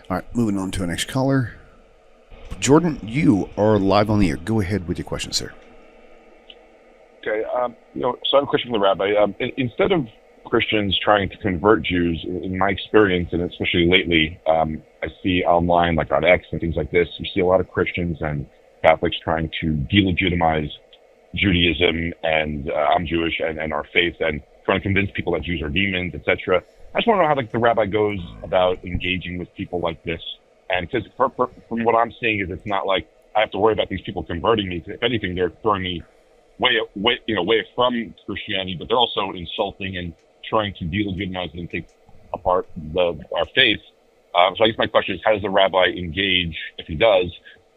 All right, moving on to our next caller. Jordan, you are live on the air. Go ahead with your question, sir. Okay, so I have a question for the rabbi. Instead of Christians trying to convert Jews, in my experience, and especially lately, I see online, like on X and things like this, you see a lot of Christians and Catholics trying to delegitimize Judaism and I'm Jewish and our faith, and trying to convince people that Jews are demons, etc. I just want to know how the rabbi goes about engaging with people like this. And because from what I'm seeing is it's not like I have to worry about these people converting me. If anything, they're throwing me way from Christianity, but they're also insulting and trying to delegitimize and take apart our faith. So I guess my question is, how does the rabbi engage, if he does,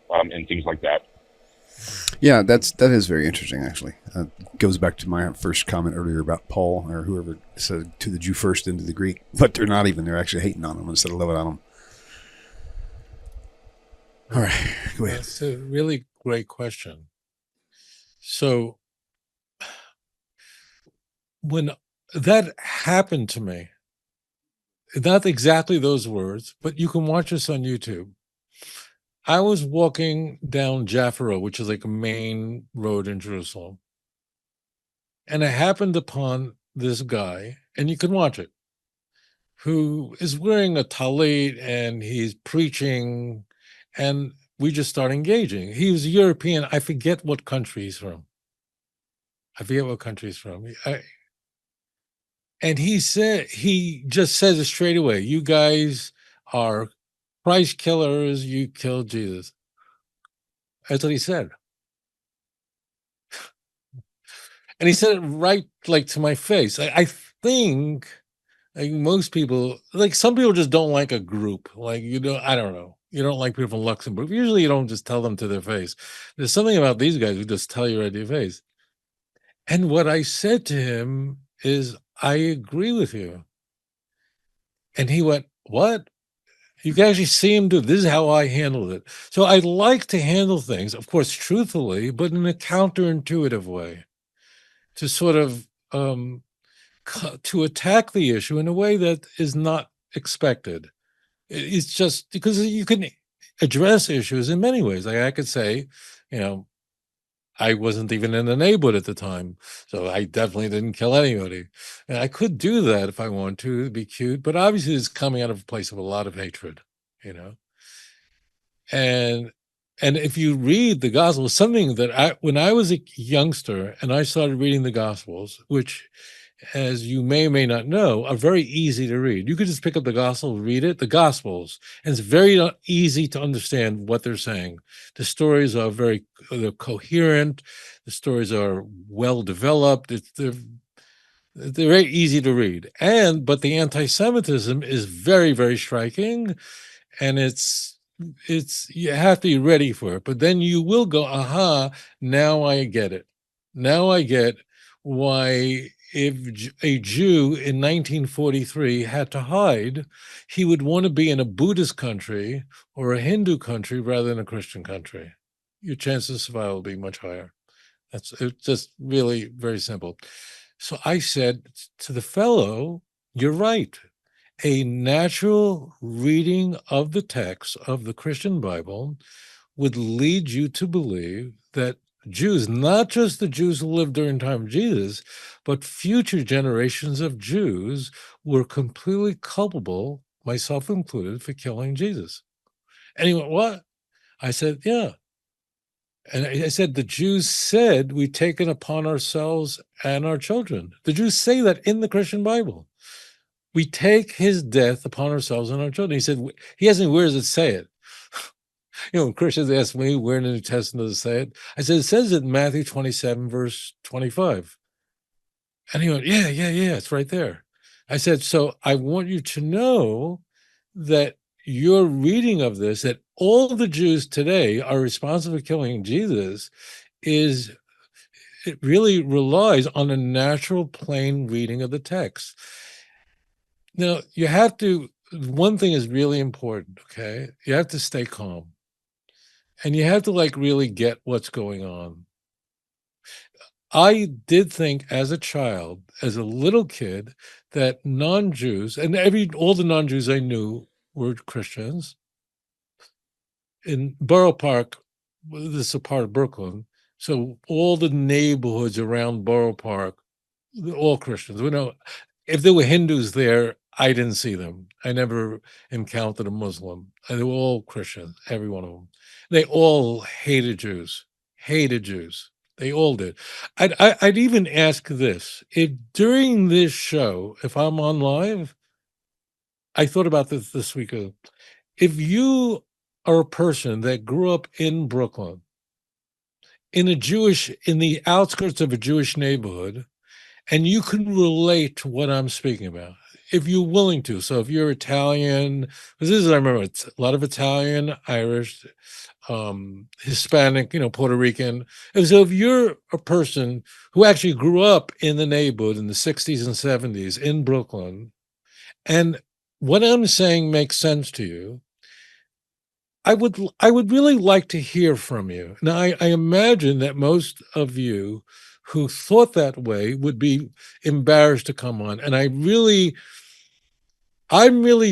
and things like that? Yeah, that is very interesting, actually. Goes back to my first comment earlier about Paul, or whoever said to the Jew first, into the Greek. But they're not even. They're actually hating on them instead of loving on them. All right, go ahead. That's a really great question. So when that happened to me, not exactly those words, but you can watch this on YouTube. I was walking down Jaffa Road, which is like a main road in Jerusalem, and I happened upon this guy, and you can watch it, who is wearing a talit and he's preaching, and we just start engaging. He was European. I forget what country he's from. And he just says it straight away. You guys are Christ killers. You killed Jesus. That's what he said. And he said it right, like, to my face. I think, like, most people, like, some people just don't like a group. Like, I don't know. You don't like people from Luxembourg. Usually you don't just tell them to their face. There's something about these guys who just tell you right to your face. And what I said to him is, I agree with you. And he went, what? You can actually see him do. This is how I handled it. So I like to handle things, of course, truthfully, but in a counterintuitive way, to sort of to attack the issue in a way that is not expected. It's just because you can address issues in many ways. Like I could say, I wasn't even in the neighborhood at the time, so I definitely didn't kill anybody. And I could do that if I want to be cute, but obviously it's coming out of a place of a lot of hatred, And if you read the Gospels, something that when I was a youngster and I started reading the Gospels, which, as you may or may not know, are very easy to read. You could just pick up the Gospel, read it, the Gospels, and it's very easy to understand what they're saying. The stories are they're coherent. The stories are well developed. They're very easy to read. But the anti-Semitism is very, very striking, and you have to be ready for it. But then you will go, aha, now I get it. Now I get why, if a Jew in 1943 had to hide, he would want to be in a Buddhist country or a Hindu country rather than a Christian country. Your chances of survival will be much higher. It's just really very simple. So I said to the fellow, you're right. A natural reading of the text of the Christian Bible would lead you to believe that Jews, not just the Jews who lived during the time of Jesus, but future generations of Jews were completely culpable, myself included, for killing Jesus. And he went, what? I said, yeah. And I said, the Jews said, we've taken upon ourselves and our children. The Jews say that in the Christian Bible. We take his death upon ourselves and our children. He said, he asked me, where does it say it? When Christians ask me, where in the New Testament does it say it? I said, it says it in Matthew 27, verse 25. And he went, yeah, it's right there. I said, so I want you to know that your reading of this, that all the Jews today are responsible for killing Jesus, it really relies on a natural, plain reading of the text. Now, one thing is really important, okay? You have to stay calm. And you have to really get what's going on. I did think as a child, as a little kid, that non-Jews, and all the non-Jews I knew were Christians. In Borough Park, this is a part of Brooklyn, so all the neighborhoods around Borough Park, they're all Christians. We know if there were Hindus there, I didn't see them. I never encountered a Muslim. They were all Christians, every one of them. They all hated Jews, hated Jews. They all did. I'd even ask this: if during this show, if I'm on live, I thought about this week. If you are a person that grew up in Brooklyn, in the outskirts of a Jewish neighborhood, and you can relate to what I'm speaking about, if you're willing to. So if you're Italian, because this is, I remember, it's a lot of Italian, Irish, Hispanic, Puerto Rican. And so if you're a person who actually grew up in the neighborhood in the 60s and 70s in Brooklyn, and what I'm saying makes sense to you, I would really like to hear from you. Now, I imagine that most of you who thought that way would be embarrassed to come on. And I'm really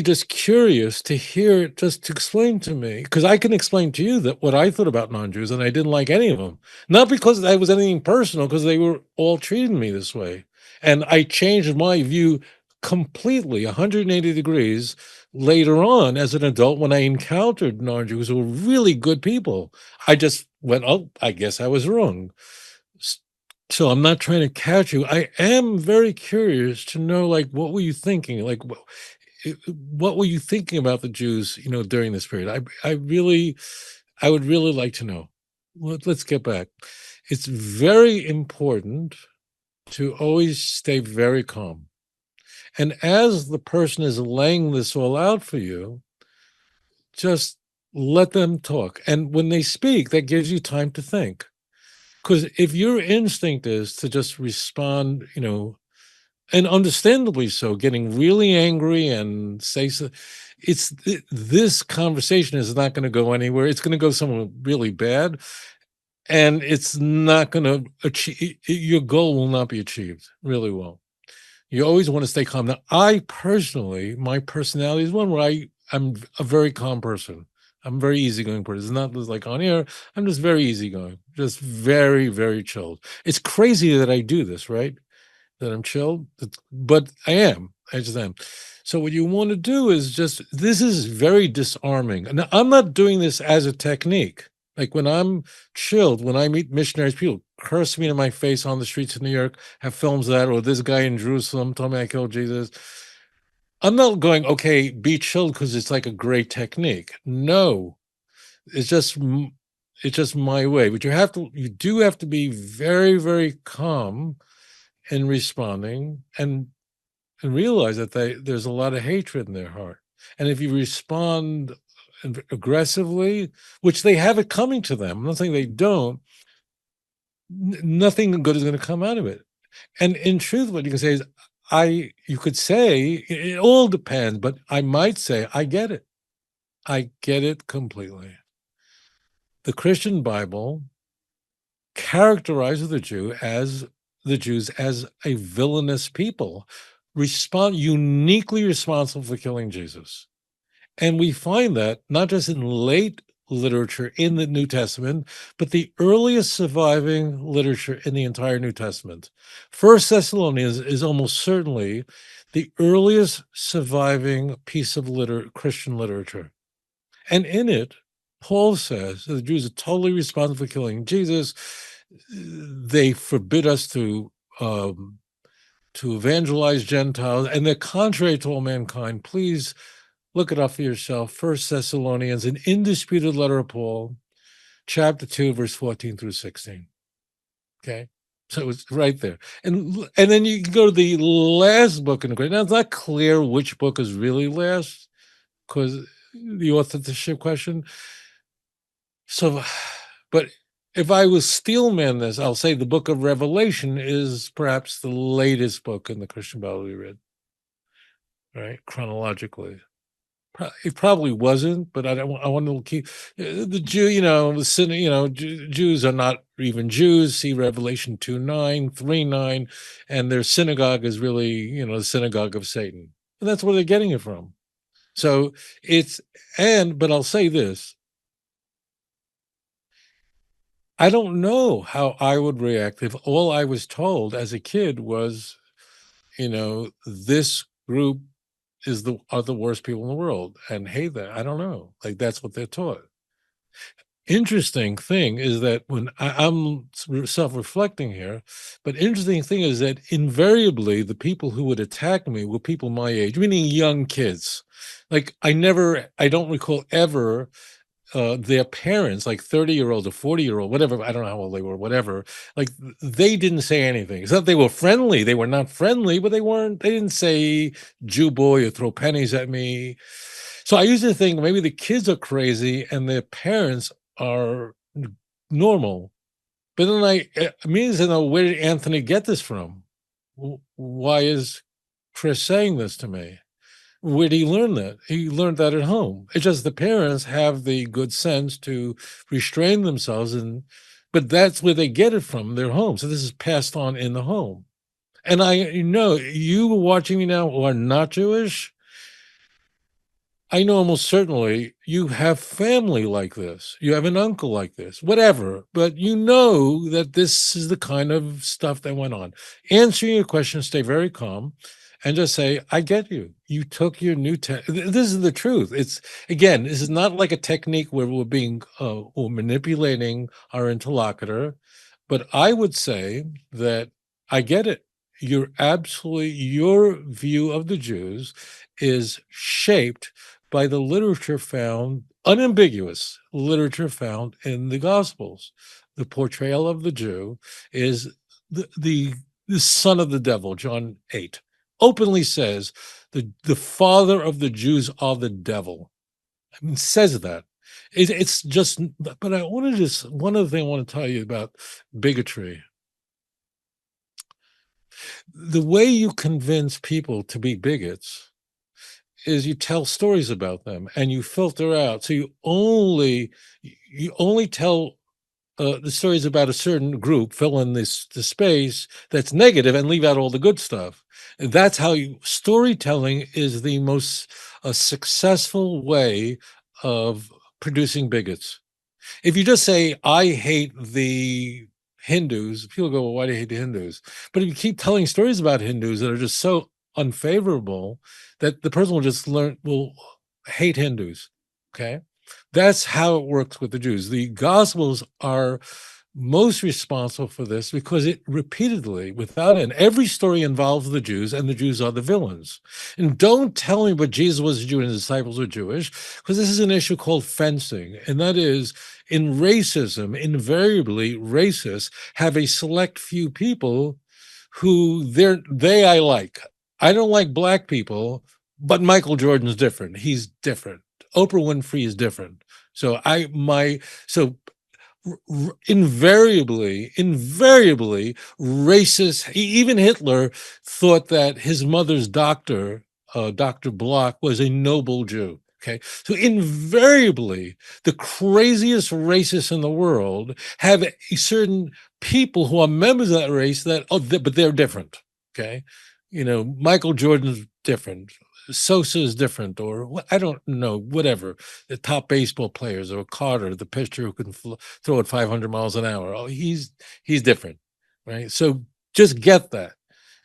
just curious to hear it, just to explain to me, because I can explain to you that what I thought about non-Jews, and I didn't like any of them. Not because I was anything personal, because they were all treating me this way. And I changed my view completely, 180 degrees, later on as an adult when I encountered non-Jews who were really good people. I just went, oh, I guess I was wrong. So I'm not trying to catch you. I am very curious to know, like, what were you thinking? Like, what were you thinking about the Jews, during this period? I would really like to know. Let's get back. It's very important to always stay very calm. And as the person is laying this all out for you, just let them talk. And when they speak, that gives you time to think. Because if your instinct is to just respond, and understandably so, getting really angry and say so, this conversation is not going to go anywhere. It's going to go somewhere really bad, and it's not going to achieve. Your goal will not be achieved. Really will. You always want to stay calm. Now, I personally, my personality is one where I'm a very calm person. I'm a very easygoing person. It's not like on air. I'm just very easygoing, just very, very chilled. It's crazy that I do this, right? That I'm chilled, but I am. I just am. So what you want to do is this is very disarming. Now, I'm not doing this as a technique. Like when I'm chilled, when I meet missionaries, people curse me in my face on the streets of New York, have films of that, or this guy in Jerusalem told me I killed Jesus. I'm not going, okay, be chilled because it's like a great technique. No, it's just my way. But you do have to be very, very calm in responding and realize that there's a lot of hatred in their heart. And if you respond aggressively, which they have it coming to them, I'm not saying they don't, nothing good is going to come out of it. And in truth, what you can say is, you could say, it all depends, but I might say, I get it. I get it completely. The Christian Bible characterizes the Jews as a villainous people, uniquely responsible for killing Jesus. And we find that not just in late literature in the New Testament, but the earliest surviving literature in the entire New Testament. First Thessalonians is almost certainly the earliest surviving piece of Christian literature. And in it, Paul says that the Jews are totally responsible for killing Jesus. They forbid us to evangelize Gentiles, and they're contrary to all mankind. Please look it up for yourself. First Thessalonians, an indisputed letter of Paul, chapter 2, verse 14 through 16. Okay? So it's right there. And then you can go to the last book in the Great. Now, it's not clear which book is really last, because the authorship question. So, but if I was steelman this, I'll say the book of Revelation is perhaps the latest book in the Christian Bible we read, right? Chronologically. It probably wasn't, but I want to keep the Jew, the sin, Jews are not even Jews. See Revelation 2:9, 3:9, and their synagogue is really, the synagogue of Satan. And that's where they're getting it from. So but I'll say this. I don't know how I would react if all I was told as a kid was, this group are the worst people in the world and hate that. I don't know. Like, that's what they're taught. Interesting thing is that when I'm self-reflecting here, but interesting thing is that invariably the people who would attack me were people my age, meaning young kids. Like, I don't recall ever their parents, like 30-year-old or 40-year-old, whatever, I don't know how old they were, whatever, like they didn't say anything. It's not they were friendly. They were not friendly, but they didn't say Jew boy or throw pennies at me. So I used to think maybe the kids are crazy and their parents are normal. But then I immediately said, no, where did Anthony get this from? Why is Chris saying this to me? Where did he learn that? He learned that at home. It's just the parents have the good sense to restrain themselves, but that's where they get it from, their home. So this is passed on in the home. And you watching me now who are not Jewish, I know almost certainly you have family like this. You have an uncle like this, whatever. But you know that this is the kind of stuff that went on. Answering your question, stay very calm and just say, I get you. You took your new this is the truth. This is not like a technique where we're manipulating our interlocutor, but I would say that I get it. Your view of the Jews is shaped by the unambiguous literature found in the Gospels. The portrayal of the Jew is the son of the devil, John 8, openly says the father of the Jews are the devil. I mean, says that. It's just, but one other thing I want to tell you about bigotry. The way you convince people to be bigots is you tell stories about them and you filter out. So you only tell the stories about a certain group, fill in the space that's negative and leave out all the good stuff. And that's how storytelling is the most successful way of producing bigots. If you just say, I hate the Hindus, people go, well, why do you hate the Hindus? But if you keep telling stories about Hindus that are just so unfavorable that the person will hate Hindus. Okay. That's how it works with the Jews. The Gospels are most responsible for this because it repeatedly, without end, every story involves the Jews and the Jews are the villains. And don't tell me but Jesus was a Jew and his disciples were Jewish, because this is an issue called fencing. And that is, in racism, invariably racists have a select few people who I like. I don't like black people, but Michael Jordan's different. He's different. Oprah Winfrey is different. So invariably racist. Even Hitler thought that his mother's doctor, Dr. Block, was a noble Jew. Okay, so invariably, the craziest racists in the world have certain people who are members of that race but they're different. Okay, Michael Jordan's different. Sosa is different, or I don't know, whatever. The top baseball players, or Carter, the pitcher who can throw it 500 miles an hour. Oh, he's different, right? So just get that,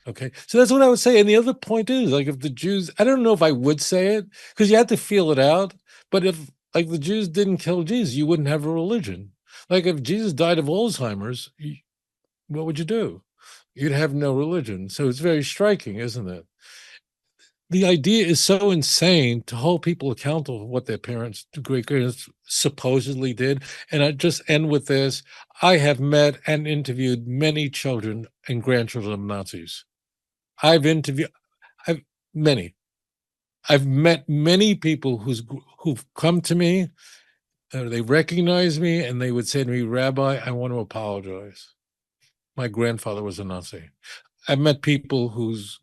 okay? So that's what I would say. And the other point is, like, if the Jews, I don't know if I would say it because you have to feel it out. But if, like, the Jews didn't kill Jesus, you wouldn't have a religion. Like, if Jesus died of Alzheimer's, what would you do? You'd have no religion. So it's very striking, isn't it? The idea is so insane to hold people accountable for what their parents, great-grandparents supposedly did. And I just end with this. I have met and interviewed many children and grandchildren of Nazis. I've met many people who've come to me, they recognize me, and they would say to me, Rabbi, I want to apologize. My grandfather was a Nazi. I've met people whose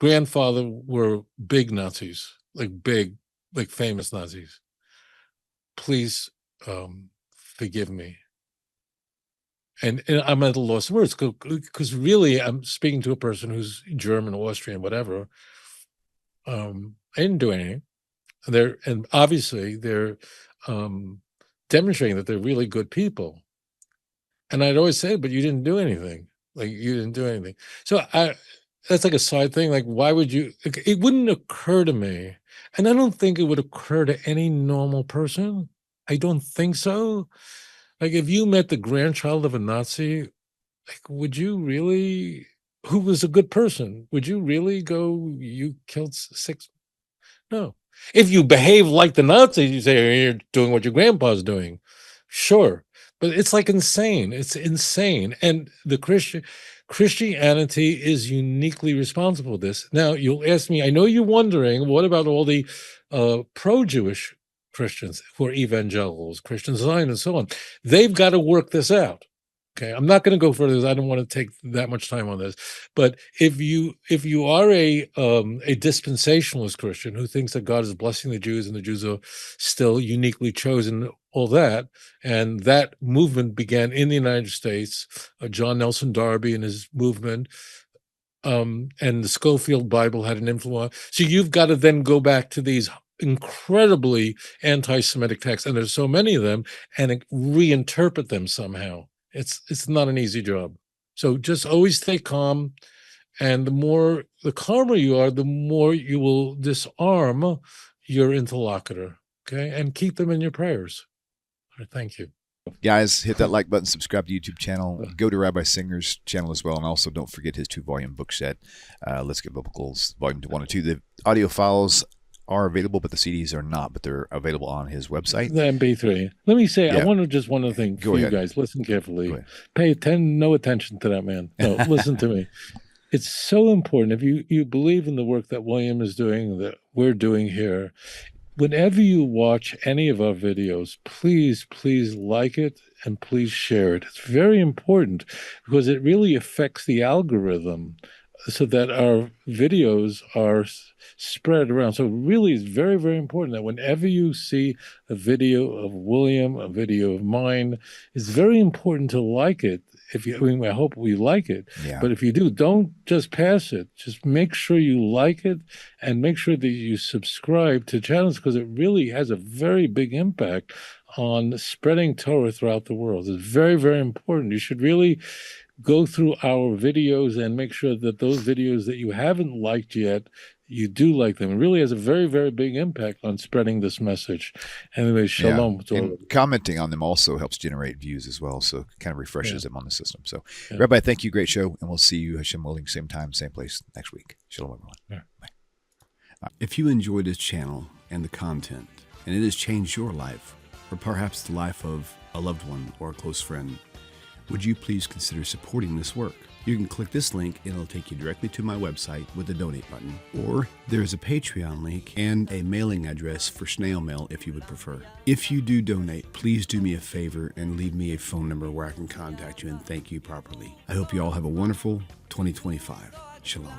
grandfather were big Nazis, like famous Nazis. Please forgive me. And I'm at a loss of words because really I'm speaking to a person who's German, Austrian, whatever, I didn't do anything. And obviously they're demonstrating that they're really good people. And I'd always say, but you didn't do anything. Like, you didn't do anything. So that's like a side thing. Like, why would you? It wouldn't occur to me, and I don't think it would occur to any normal person. I don't think so. Like, if you met the grandchild of a Nazi, like, would you really? Who was a good person? Would you really go? You killed 6? No. If you behave like the Nazis, you say, "Oh, you're doing what your grandpa's doing." Sure. But it's like insane. It's insane. And the Christianity is uniquely responsible for this. Now, you'll ask me, I know you're wondering, what about all the pro-Jewish Christians who are evangelicals, Christian Zionists, and so on? They've got to work this out. Okay, I'm not going to go further. I don't want to take that much time on this. But if you are a dispensationalist Christian who thinks that God is blessing the Jews and the Jews are still uniquely chosen, all that, and that movement began in the United States, John Nelson Darby and his movement, and the Schofield Bible had an influence. So you've got to then go back to these incredibly anti-Semitic texts, and there's so many of them, and reinterpret them somehow. It's not an easy job. So just always stay calm, and the calmer you are, the more you will disarm your interlocutor. Okay, and keep them in your prayers. All right, thank you. Guys, hit that like button, subscribe to the YouTube channel, go to Rabbi Singer's channel as well, and also don't forget his 2-volume book set, Let's Get Biblicals, volume 1 and 2. The audio files are available, but the CDs are not, but they're available on his website. The MP3. Let me say, Yeah. I want to just one other thing for you guys. Listen carefully. No attention to that man. No, listen to me. It's so important. If you believe in the work that William is doing, that we're doing here, whenever you watch any of our videos, please like it and please share it. It's very important because it really affects the algorithm so that our videos are spread around. So really, it's very, very important that whenever you see a video of William, a video of mine, it's very important to like it. I hope we like it. Yeah. But if you do, don't just pass it. Just make sure you like it and make sure that you subscribe to channels, because it really has a very big impact on spreading Torah throughout the world. It's very, very important. You should really go through our videos and make sure that those videos that you haven't liked yet, you do like them. It really has a very, very big impact on spreading this message. Anyway, shalom. Yeah. And commenting on them also helps generate views as well, so it kind of refreshes them on the system. So, Yeah. Rabbi, thank you. Great show, and we'll see you, Hashem willing, same time, same place next week. Shalom, everyone. Yeah. Bye. If you enjoy this channel and the content, and it has changed your life, or perhaps the life of a loved one or a close friend, would you please consider supporting this work? You can click this link and it'll take you directly to my website with the donate button. Or there's a Patreon link and a mailing address for snail mail if you would prefer. If you do donate, please do me a favor and leave me a phone number where I can contact you and thank you properly. I hope you all have a wonderful 2025. Shalom.